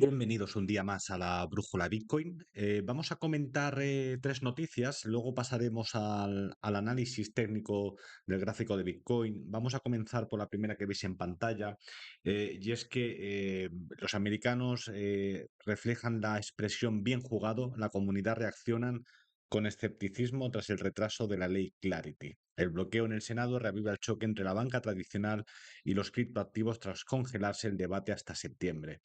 Bienvenidos un día más a la Brújula Bitcoin. Vamos a comentar tres noticias, luego pasaremos al análisis técnico del gráfico de Bitcoin. Vamos a comenzar por la primera que veis en pantalla, y es que los americanos reflejan la expresión bien jugado, la comunidad reaccionan con escepticismo tras el retraso de la ley Clarity. El bloqueo en el Senado reaviva el choque entre la banca tradicional y los criptoactivos tras congelarse el debate hasta septiembre.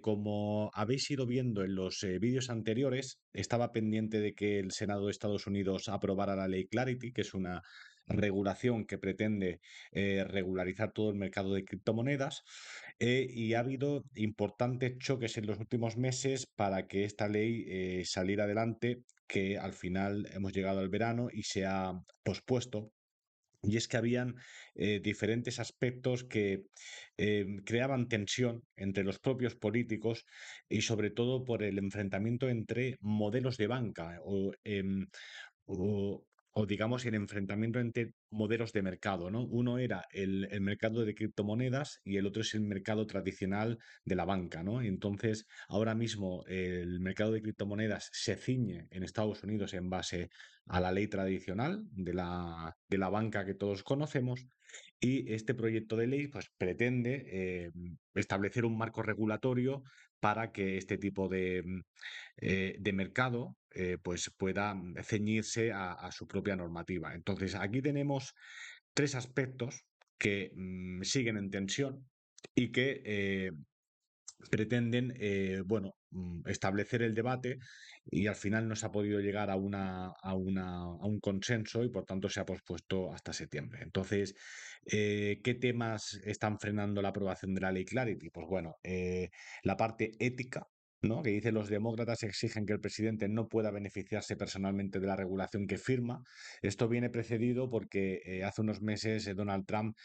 Como habéis ido viendo en los vídeos anteriores, estaba pendiente de que el Senado de Estados Unidos aprobara la ley Clarity, que es una regulación que pretende regularizar todo el mercado de criptomonedas, y ha habido importantes choques en los últimos meses para que esta ley saliera adelante, que al final hemos llegado al verano y se ha pospuesto. Y es que habían diferentes aspectos que creaban tensión entre los propios políticos y sobre todo por el enfrentamiento entre modelos de banca o, o digamos el enfrentamiento entre modelos de mercado, ¿no? Uno era el mercado de criptomonedas y el otro es el mercado tradicional de la banca, ¿no? Entonces, ahora mismo el mercado de criptomonedas se ciñe en Estados Unidos en base a la ley tradicional de la banca que todos conocemos, y este proyecto de ley pues, pretende establecer un marco regulatorio para que este tipo de mercado pues pueda ceñirse a su propia normativa. Entonces, aquí tenemos tres aspectos que siguen en tensión y que pretenden, establecer el debate, y al final no se ha podido llegar a un consenso y por tanto se ha pospuesto hasta septiembre. Entonces, ¿qué temas están frenando la aprobación de la ley Clarity? Pues bueno, la parte ética, ¿no? Que dice los demócratas exigen que el presidente no pueda beneficiarse personalmente de la regulación que firma. Esto viene precedido porque hace unos meses Donald Trump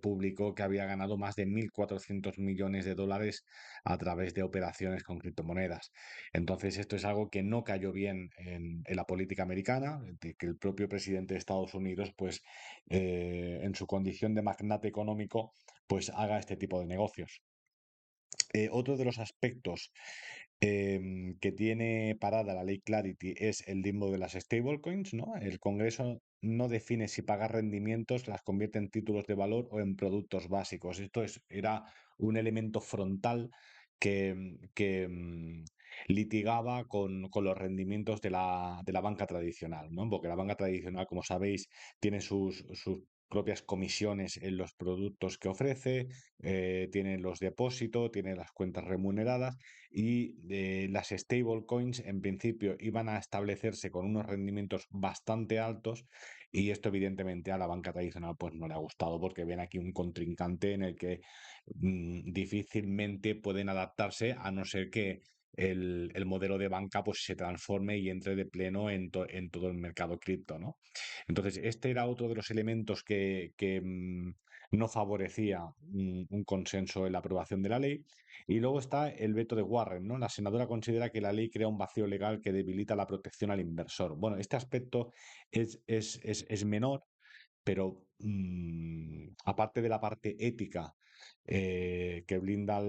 publicó que había ganado más de 1.400 millones de dólares a través de operaciones con criptomonedas. Entonces, esto es algo que no cayó bien en la política americana, de que el propio presidente de Estados Unidos, pues, en su condición de magnate económico, pues haga este tipo de negocios. Otro de los aspectos que tiene parada la ley Clarity es el limbo de las stablecoins, ¿no? El Congreso no define si pagar rendimientos las convierte en títulos de valor o en productos básicos. Era un elemento frontal que litigaba con los rendimientos de la banca tradicional, ¿no? Porque la banca tradicional, como sabéis, tiene sus propias comisiones en los productos que ofrece, tiene los depósitos, tiene las cuentas remuneradas, y las stablecoins en principio iban a establecerse con unos rendimientos bastante altos, y esto evidentemente a la banca tradicional pues no le ha gustado, porque ven aquí un contrincante en el que difícilmente pueden adaptarse, a no ser que el modelo de banca pues se transforme y entre de pleno en todo el mercado cripto, ¿no? Entonces, este era otro de los elementos que no favorecía un consenso en la aprobación de la ley. Y luego está el veto de Warren, ¿no? La senadora considera que la ley crea un vacío legal que debilita la protección al inversor. Bueno, este aspecto es menor, pero aparte de la parte ética que blinda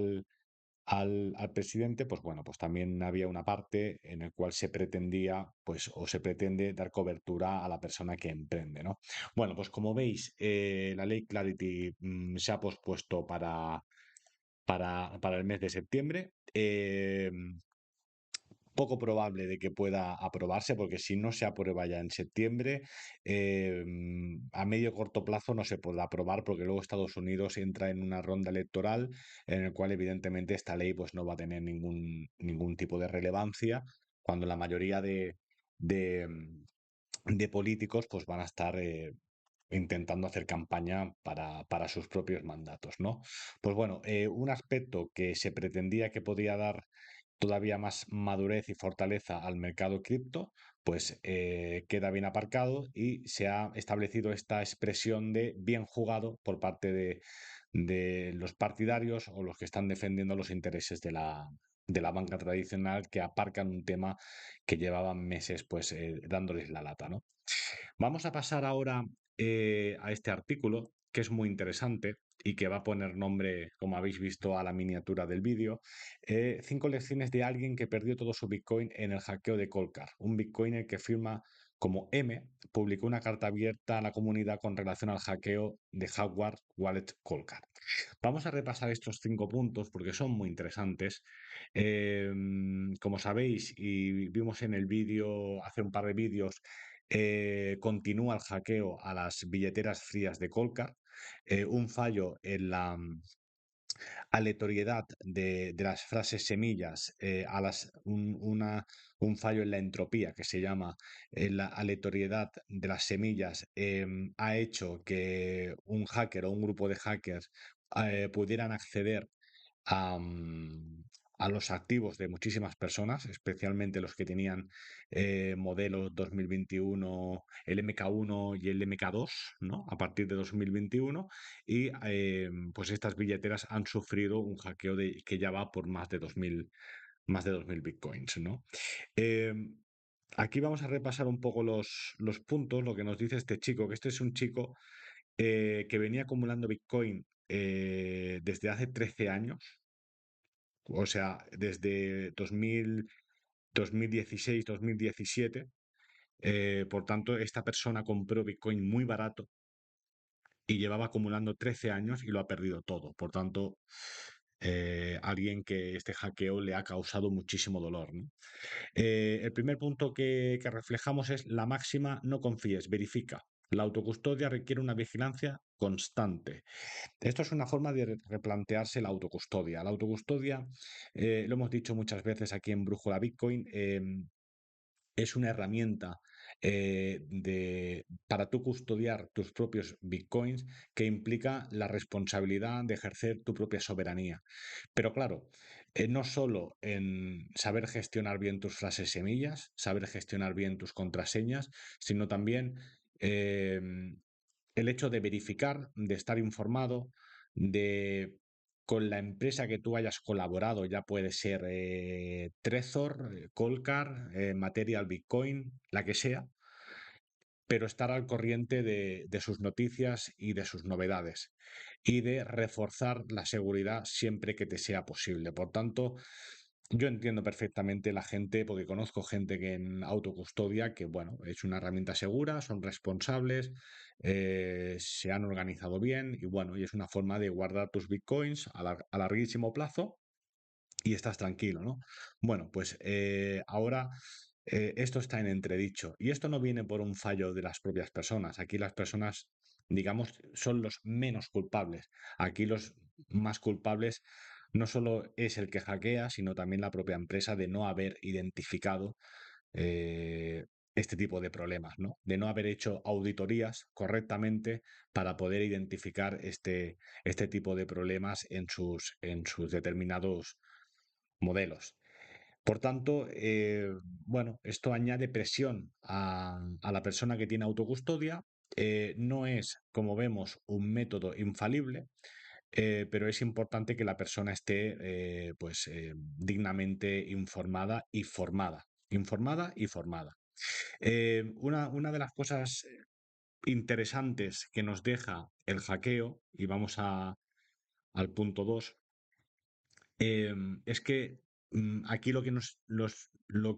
al presidente, pues bueno, pues también había una parte en la cual se pretendía, pues, o se pretende dar cobertura a la persona que emprende, ¿no? Bueno, pues como veis, la ley Clarity se ha pospuesto para el mes de septiembre. Poco probable de que pueda aprobarse, porque si no se aprueba ya en septiembre, a medio corto plazo no se podrá aprobar, porque luego Estados Unidos entra en una ronda electoral en el cual evidentemente esta ley pues no va a tener ningún tipo de relevancia, cuando la mayoría de políticos pues van a estar intentando hacer campaña para sus propios mandatos, ¿no? Pues bueno, un aspecto que se pretendía que podía dar todavía más madurez y fortaleza al mercado cripto, pues queda bien aparcado, y se ha establecido esta expresión de bien jugado por parte de los partidarios o los que están defendiendo los intereses de la banca tradicional, que aparcan un tema que llevaban meses pues dándoles la lata, ¿no? Vamos a pasar ahora a este artículo, que es muy interesante. y que va a poner nombre, como habéis visto, a la miniatura del vídeo. 5 lecciones de alguien que perdió todo su Bitcoin en el hackeo de Coldcard. Un Bitcoiner que firma como M publicó una carta abierta a la comunidad con relación al hackeo de Hardware Wallet Coldcard. Vamos a repasar estos 5 puntos porque son muy interesantes. Como sabéis y vimos en el vídeo, hace un par de vídeos, continúa el hackeo a las billeteras frías de Coldcard. Un fallo en la aleatoriedad de las frases semillas, un fallo en la entropía que se llama la aleatoriedad de las semillas, ha hecho que un hacker o un grupo de hackers pudieran acceder a, a los activos de muchísimas personas, especialmente los que tenían modelos 2021, el MK1 y el MK2, ¿no? A partir de 2021, y pues estas billeteras han sufrido un hackeo que ya va por más de 2000 bitcoins, ¿no? Eh, Aquí vamos a repasar un poco los puntos, lo que nos dice este chico, que este es un chico que venía acumulando Bitcoin desde hace 13 años, o sea, desde 2016, 2017. Por tanto, esta persona compró Bitcoin muy barato y llevaba acumulando 13 años y lo ha perdido todo. Por tanto, alguien que este hackeo le ha causado muchísimo dolor, ¿no? El primer punto que reflejamos es la máxima: no confíes, verifica. La autocustodia requiere una vigilancia constante. Esto es una forma de replantearse la autocustodia. La autocustodia, lo hemos dicho muchas veces aquí en Brújula Bitcoin, es una herramienta para tú custodiar tus propios bitcoins, que implica la responsabilidad de ejercer tu propia soberanía. Pero claro, no solo en saber gestionar bien tus frases semillas, saber gestionar bien tus contraseñas, sino también eh, el hecho de verificar, de estar informado, de con la empresa que tú hayas colaborado, ya puede ser Trezor, Coldcard, Material Bitcoin, la que sea, pero estar al corriente de sus noticias y de sus novedades, y de reforzar la seguridad siempre que te sea posible. Por tanto, yo entiendo perfectamente la gente, porque conozco gente que en autocustodia, que bueno, es una herramienta segura, son responsables, se han organizado bien y bueno, y es una forma de guardar tus bitcoins a larguísimo plazo y estás tranquilo, ¿no? Bueno, pues ahora esto está en entredicho, y esto no viene por un fallo de las propias personas. Aquí las personas, digamos, son los menos culpables. Aquí los más culpables no solo es el que hackea, sino también la propia empresa, de no haber identificado eh, este tipo de problemas, ¿no? De no haber hecho auditorías correctamente para poder identificar este tipo de problemas en sus determinados modelos. Por tanto, bueno, esto añade presión a la persona que tiene autocustodia. No es, como vemos, un método infalible, pero es importante que la persona esté pues, dignamente informada y formada. Informada y formada. Una de las cosas interesantes que nos deja el hackeo, y vamos al punto 2, es que aquí lo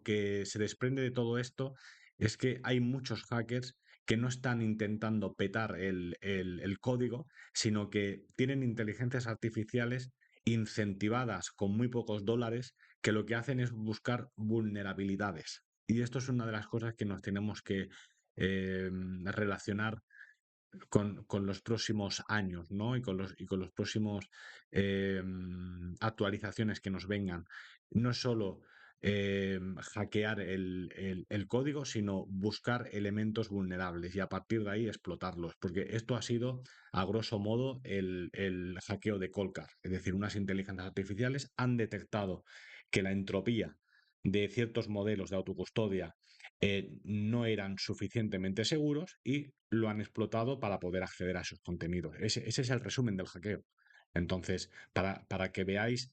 que se desprende de todo esto es que hay muchos hackers que no están intentando petar el código, sino que tienen inteligencias artificiales incentivadas con muy pocos dólares, que lo que hacen es buscar vulnerabilidades. Y esto es una de las cosas que nos tenemos que relacionar con los próximos años, ¿no? Y con los próximos actualizaciones que nos vengan. No solo hackear el código, sino buscar elementos vulnerables y a partir de ahí explotarlos. Porque esto ha sido, a grosso modo, el hackeo de Coldcard. Es decir, unas inteligencias artificiales han detectado que la entropía de ciertos modelos de autocustodia no eran suficientemente seguros y lo han explotado para poder acceder a esos contenidos. Ese es el resumen del hackeo. Entonces, para que veáis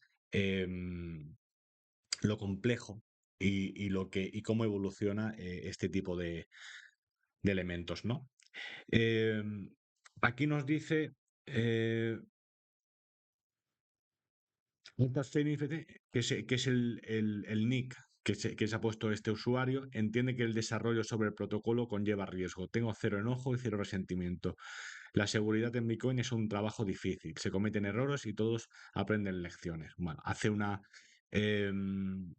lo complejo y cómo evoluciona este tipo de elementos, ¿no? Eh, Aquí nos dice Entonces, NFT, que es el nick que se ha puesto este usuario, entiende que el desarrollo sobre el protocolo conlleva riesgo. Tengo cero enojo y cero resentimiento. La seguridad en Bitcoin es un trabajo difícil. Se cometen errores y todos aprenden lecciones. Bueno, hace em,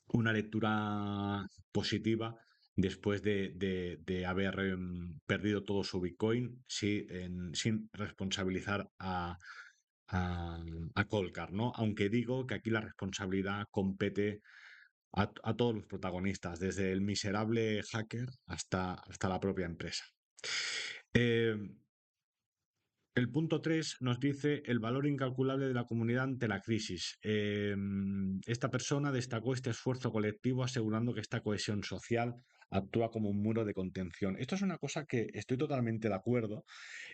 una lectura positiva después de haber perdido todo su Bitcoin sin responsabilizar a, a Colcar, ¿no? Aunque digo que aquí la responsabilidad compete a todos los protagonistas, desde el miserable hacker hasta la propia empresa. Eh, el punto 3 nos dice el valor incalculable de la comunidad ante la crisis. Esta persona destacó este esfuerzo colectivo asegurando que esta cohesión social actúa como un muro de contención. Esto es una cosa que estoy totalmente de acuerdo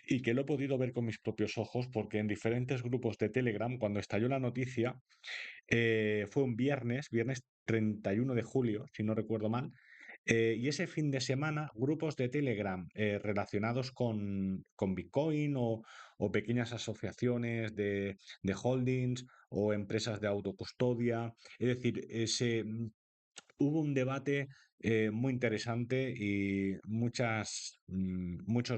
y que lo he podido ver con mis propios ojos porque en diferentes grupos de Telegram, cuando estalló la noticia, fue un viernes 31 de julio, si no recuerdo mal, y ese fin de semana, grupos de Telegram relacionados con Bitcoin o pequeñas asociaciones de holdings o empresas de autocustodia, es decir, hubo un debate muy interesante y muchos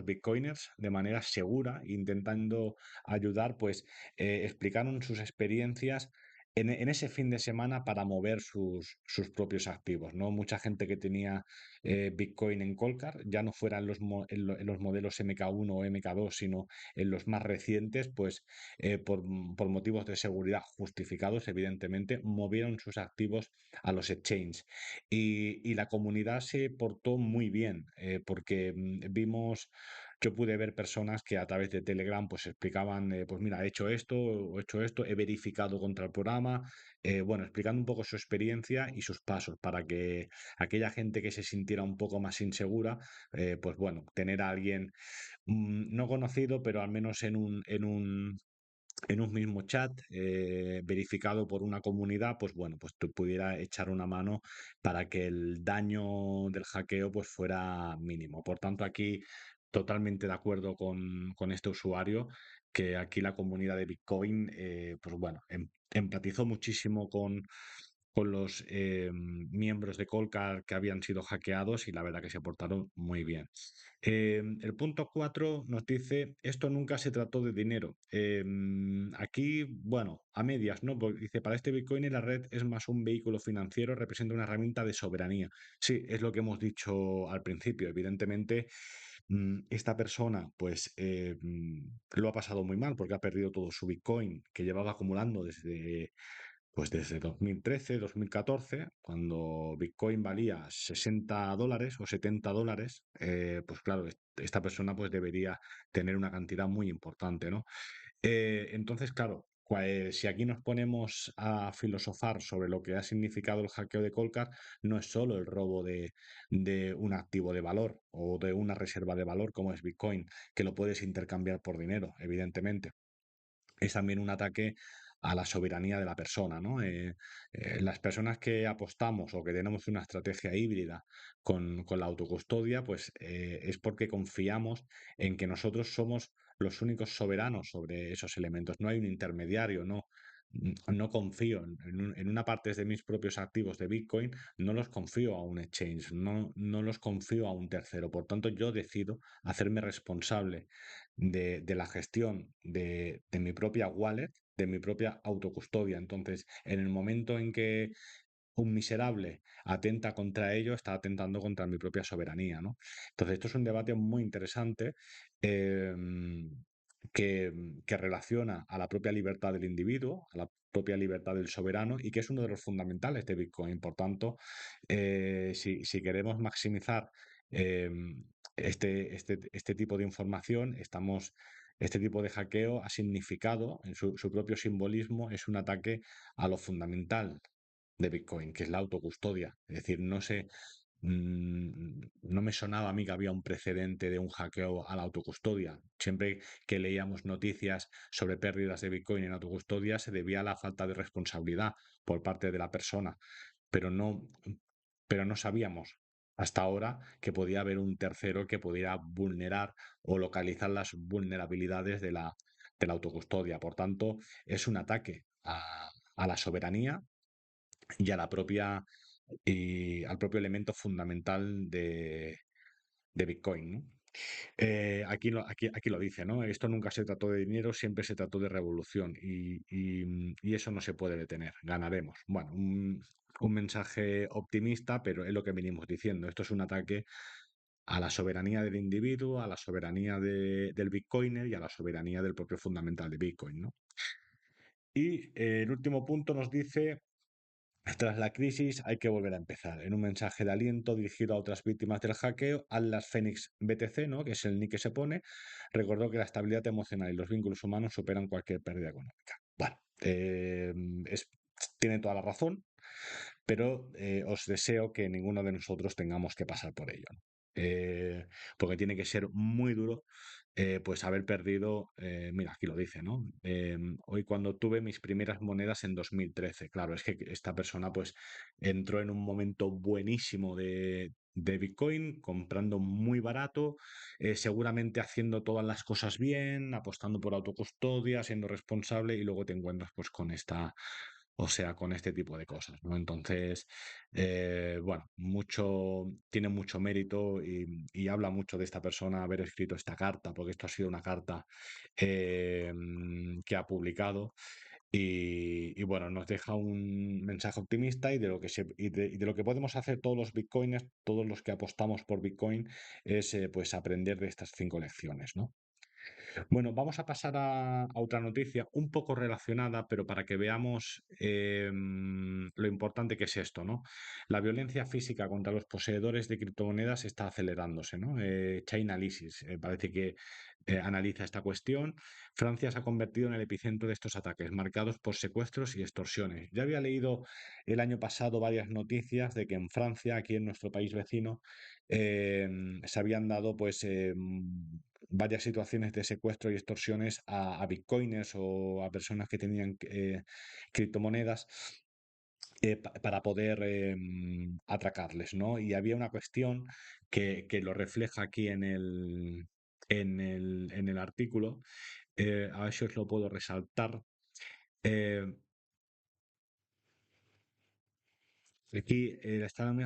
bitcoiners de manera segura, intentando ayudar, pues explicaron sus experiencias en ese fin de semana para mover sus propios activos, ¿no? Mucha gente que tenía Bitcoin en Colcar, ya no fuera en los modelos MK1 o MK2, sino en los más recientes, pues por motivos de seguridad justificados, evidentemente, movieron sus activos a los exchanges. Y la comunidad se portó muy bien, porque vimos, yo pude ver personas que a través de Telegram pues explicaban, pues mira, he hecho esto, o he hecho esto, he verificado contra el programa, bueno, explicando un poco su experiencia y sus pasos para que aquella gente que se sintiera un poco más insegura, pues bueno, tener a alguien no conocido, pero al menos en un mismo chat verificado por una comunidad, pues bueno, pues te pudiera echar una mano para que el daño del hackeo pues fuera mínimo. Por tanto, aquí totalmente de acuerdo con este usuario, que aquí la comunidad de Bitcoin, pues bueno, empatizó muchísimo con los miembros de Colcar que habían sido hackeados y la verdad que se portaron muy bien. El punto 4 nos dice, esto nunca se trató de dinero. Aquí, bueno, a medias, ¿no? Porque dice, para este Bitcoin la red es más un vehículo financiero, representa una herramienta de soberanía. Sí, es lo que hemos dicho al principio. Evidentemente, esta persona, pues, lo ha pasado muy mal porque ha perdido todo su Bitcoin que llevaba acumulando desde 2013, 2014, cuando Bitcoin valía $60 o $70, pues claro, esta persona pues debería tener una cantidad muy importante, ¿no? Entonces, claro, si aquí nos ponemos a filosofar sobre lo que ha significado el hackeo de Colcar, no es solo el robo de un activo de valor o de una reserva de valor como es Bitcoin, que lo puedes intercambiar por dinero, evidentemente, es también un ataque a la soberanía de la persona, ¿no? Las personas que apostamos o que tenemos una estrategia híbrida con la autocustodia, pues es porque confiamos en que nosotros somos los únicos soberanos sobre esos elementos. No hay un intermediario, no confío en una parte de mis propios activos de Bitcoin, no los confío a un exchange, no los confío a un tercero. Por tanto, yo decido hacerme responsable de la gestión de mi propia wallet, de mi propia autocustodia. Entonces, en el momento en que un miserable atenta contra ello, está atentando contra mi propia soberanía, ¿no? Entonces, esto es un debate muy interesante eh, que relaciona a la propia libertad del individuo, a la propia libertad del soberano y que es uno de los fundamentales de Bitcoin. Por tanto, si queremos maximizar eh, este tipo de información, este tipo de hackeo ha significado, en su propio simbolismo, es un ataque a lo fundamental de Bitcoin, que es la autocustodia. Es decir, no me sonaba a mí que había un precedente de un hackeo a la autocustodia. Siempre que leíamos noticias sobre pérdidas de Bitcoin en autocustodia se debía a la falta de responsabilidad por parte de la persona, pero no, pero no sabíamos hasta ahora que podía haber un tercero que pudiera vulnerar o localizar las vulnerabilidades de la autocustodia. Por tanto, es un ataque a la soberanía y a la propia y al propio elemento fundamental de Bitcoin, ¿no? Aquí lo dice, ¿no? Esto nunca se trató de dinero, siempre se trató de revolución y eso no se puede detener. Ganaremos. Bueno, un mensaje optimista, pero es lo que venimos diciendo. Esto es un ataque a la soberanía del individuo, a la soberanía del Bitcoiner y a la soberanía del propio fundamental de Bitcoin, ¿no? Y el último punto nos dice: tras la crisis hay que volver a empezar. En un mensaje de aliento dirigido a otras víctimas del hackeo, Atlas Phoenix BTC, ¿no?, que es el nick que se pone, recordó que la estabilidad emocional y los vínculos humanos superan cualquier pérdida económica. Bueno, tiene toda la razón, pero os deseo que ninguno de nosotros tengamos que pasar por ello, ¿no? Porque tiene que ser muy duro, pues haber perdido, mira, aquí lo dice, ¿no? Hoy cuando tuve mis primeras monedas en 2013, claro, es que esta persona pues entró en un momento buenísimo de Bitcoin, comprando muy barato, seguramente haciendo todas las cosas bien, apostando por autocustodia, siendo responsable y luego te encuentras pues con esta, o sea, con este tipo de cosas, ¿no? Entonces, bueno, tiene mucho mérito y habla mucho de esta persona haber escrito esta carta, porque esto ha sido una carta que ha publicado y bueno, nos deja un mensaje optimista y de lo que y de lo que podemos hacer todos los bitcoiners, todos los que apostamos por Bitcoin, es pues aprender de estas 5 lecciones, ¿no? Bueno, vamos a pasar a otra noticia un poco relacionada, pero para que veamos lo importante que es esto, ¿no? La violencia física contra los poseedores de criptomonedas está acelerándose, ¿no? Chainalysis parece que analiza esta cuestión. Francia se ha convertido en el epicentro de estos ataques, marcados por secuestros y extorsiones. Ya había leído el año pasado varias noticias de que en Francia, aquí en nuestro país vecino, se habían dado pues varias situaciones de secuestro y extorsiones a bitcoiners o a personas que tenían criptomonedas para poder atracarles, ¿no? Y había una cuestión que lo refleja aquí en el artículo, a ver si os lo puedo resaltar. Eh, Aquí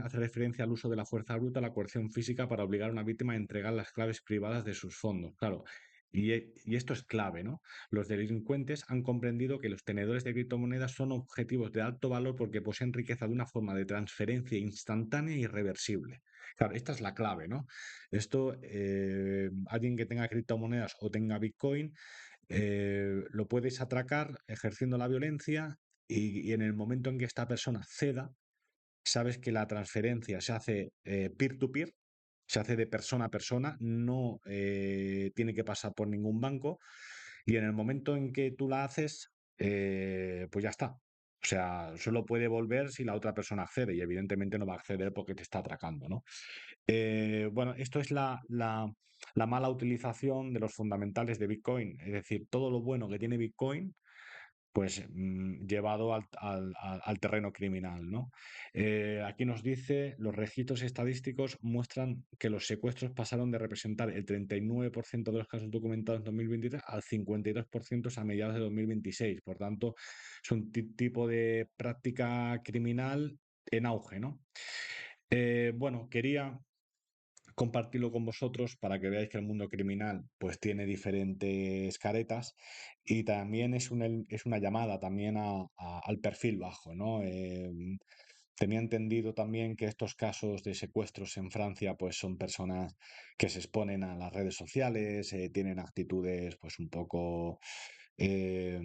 hace referencia al uso de la fuerza bruta, la coerción física para obligar a una víctima a entregar las claves privadas de sus fondos. Claro, y esto es clave, ¿no? Los delincuentes han comprendido que los tenedores de criptomonedas son objetivos de alto valor porque poseen riqueza de una forma de transferencia instantánea e irreversible. Claro, esta es la clave, ¿no? Esto, alguien que tenga criptomonedas o tenga Bitcoin, lo puedes atracar ejerciendo la violencia y en el momento en que esta persona ceda, sabes que la transferencia se hace peer-to-peer, se hace de persona a persona, no tiene que pasar por ningún banco y en el momento en que tú la haces, pues ya está. O sea, solo puede volver si la otra persona accede y evidentemente no va a acceder porque te está atracando, ¿no? Bueno, esto es la mala utilización de los fundamentales de Bitcoin, es decir, todo lo bueno que tiene Bitcoin pues llevado al terreno criminal, ¿no? Aquí nos dice, los registros estadísticos muestran que los secuestros pasaron de representar el 39% de los casos documentados en 2023 al 52% a mediados de 2026. Por tanto, es un tipo de práctica criminal en auge, ¿no? Bueno, quería compartirlo con vosotros para que veáis que el mundo criminal pues tiene diferentes caretas y también es una llamada también al perfil bajo, ¿no? Tenía entendido también que estos casos de secuestros en Francia pues son personas que se exponen a las redes sociales, tienen actitudes pues un poco eh,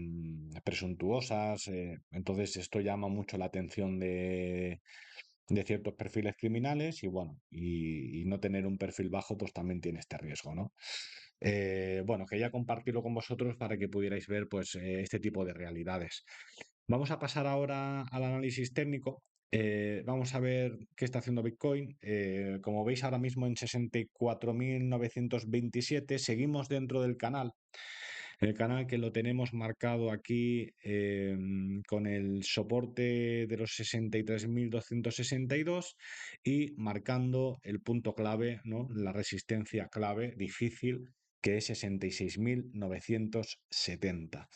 presuntuosas, entonces esto llama mucho la atención de ciertos perfiles criminales y bueno, y no tener un perfil bajo pues también tiene este riesgo, ¿no? Bueno, quería compartirlo con vosotros para que pudierais ver pues este tipo de realidades. Vamos a pasar ahora al análisis técnico. Vamos a ver qué está haciendo Bitcoin. Como veis ahora mismo en 64.927, seguimos dentro del canal. El canal que lo tenemos marcado aquí con el soporte de los 63.262 y marcando el punto clave, ¿no? La resistencia clave difícil que es 66.970.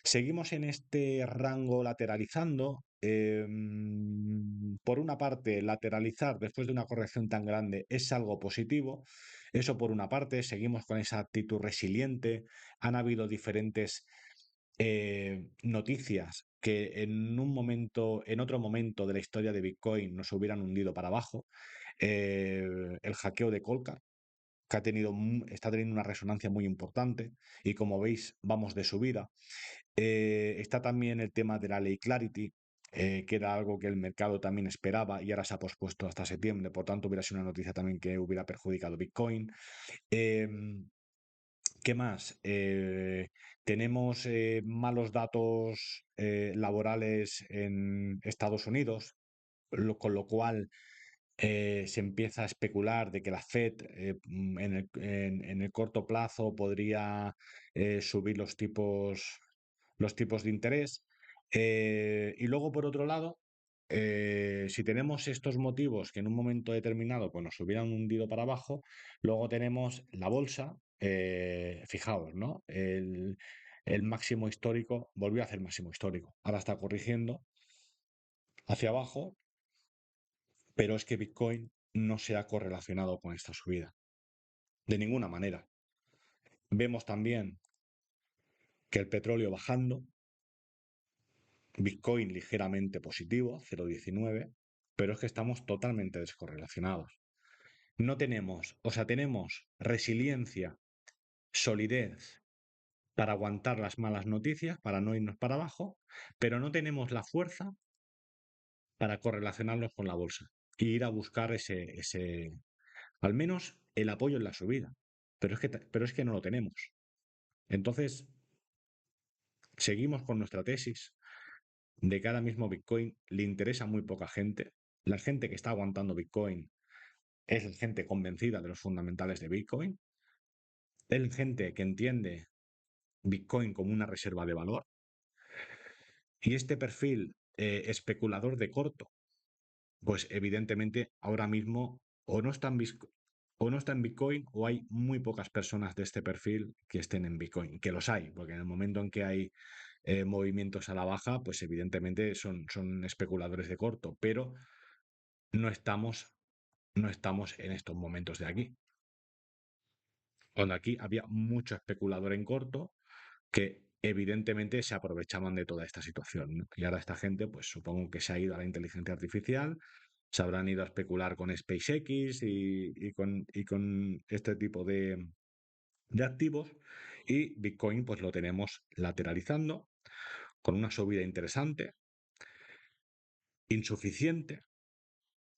Seguimos en este rango lateralizando. Por una parte, lateralizar después de una corrección tan grande es algo positivo. Eso por una parte, seguimos con esa actitud resiliente. Han habido diferentes noticias que en otro momento de la historia de Bitcoin nos hubieran hundido para abajo. El hackeo de Colcar, que está teniendo una resonancia muy importante y como veis vamos de subida. Está también el tema de la ley Clarity, que era algo que el mercado también esperaba y ahora se ha pospuesto hasta septiembre, por tanto hubiera sido una noticia también que hubiera perjudicado Bitcoin. ¿Qué más? Tenemos malos datos laborales en Estados Unidos, con lo cual se empieza a especular de que la Fed en el corto plazo podría subir los tipos de interés. Y luego, por otro lado, si tenemos estos motivos que en un momento determinado pues, nos hubieran hundido para abajo, luego tenemos la bolsa, fijaos, ¿no? El máximo histórico volvió a hacer máximo histórico. Ahora está corrigiendo hacia abajo, pero es que Bitcoin no se ha correlacionado con esta subida. De ninguna manera. Vemos también que el petróleo bajando, Bitcoin ligeramente positivo, 0,19, pero es que estamos totalmente descorrelacionados. No tenemos, o sea, tenemos resiliencia, solidez para aguantar las malas noticias, para no irnos para abajo, pero no tenemos la fuerza para correlacionarnos con la bolsa e ir a buscar al menos el apoyo en la subida. Pero es que no lo tenemos. Entonces, seguimos con nuestra tesis de que ahora mismo Bitcoin le interesa a muy poca gente. La gente que está aguantando Bitcoin es gente convencida de los fundamentales de Bitcoin. Es gente que entiende Bitcoin como una reserva de valor. Y este perfil especulador de corto, pues evidentemente ahora mismo o no está en Bitcoin o hay muy pocas personas de este perfil que estén en Bitcoin, que los hay, porque en el momento en que hay movimientos a la baja, pues evidentemente son especuladores de corto, pero no estamos, no estamos en estos momentos de aquí. Cuando aquí había mucho especulador en corto que evidentemente se aprovechaban de toda esta situación, ¿no? Y ahora esta gente, pues supongo que se ha ido a la inteligencia artificial, se habrán ido a especular con SpaceX y con este tipo de activos y Bitcoin pues lo tenemos lateralizando con una subida interesante, insuficiente,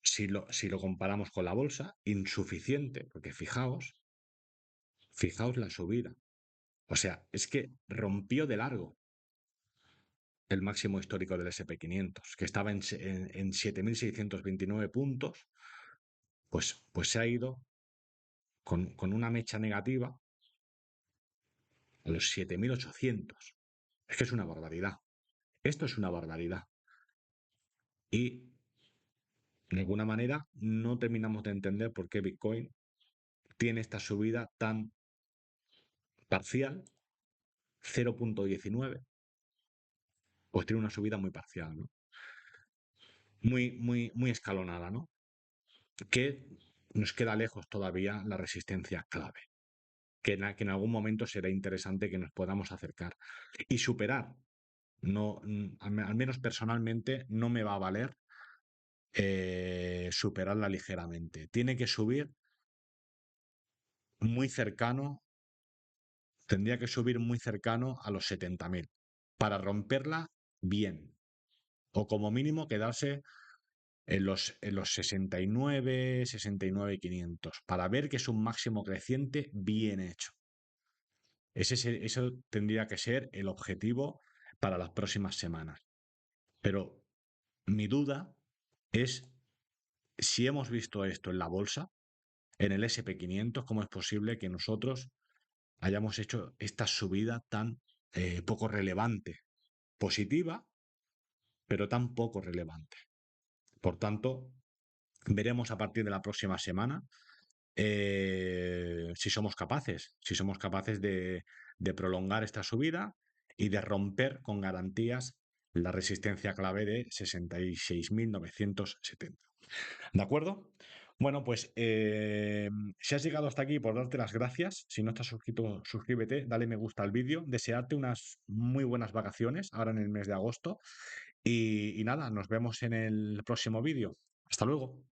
si lo comparamos con la bolsa, insuficiente, porque fijaos la subida. O sea, es que rompió de largo el máximo histórico del SP500, que estaba en 7.629 puntos, pues se ha ido con una mecha negativa a los 7.800. Es que es una barbaridad. Esto es una barbaridad. Y de alguna manera no terminamos de entender por qué Bitcoin tiene esta subida tan parcial, 0,19, pues tiene una subida muy parcial, ¿no? Muy escalonada, ¿no? Que nos queda lejos todavía la resistencia clave, que en algún momento será interesante que nos podamos acercar y superar. No, al menos personalmente no me va a valer superarla ligeramente. Tiene que subir muy cercano, tendría que subir muy cercano a los 70.000 para romperla bien. O como mínimo quedarse en los 69.500 para ver que es un máximo creciente bien hecho. Eso tendría que ser el objetivo para las próximas semanas. Pero mi duda es si hemos visto esto en la bolsa, en el SP500, ¿cómo es posible que nosotros hayamos hecho esta subida tan poco relevante? Positiva, pero tan poco relevante. Por tanto, veremos a partir de la próxima semana si somos capaces de prolongar esta subida y de romper con garantías la resistencia clave de 66.970. ¿De acuerdo? Bueno, pues si has llegado hasta aquí, por darte las gracias. Si no estás suscrito, suscríbete, dale me gusta al vídeo. Desearte unas muy buenas vacaciones ahora en el mes de agosto. Y nada, nos vemos en el próximo vídeo. Hasta luego.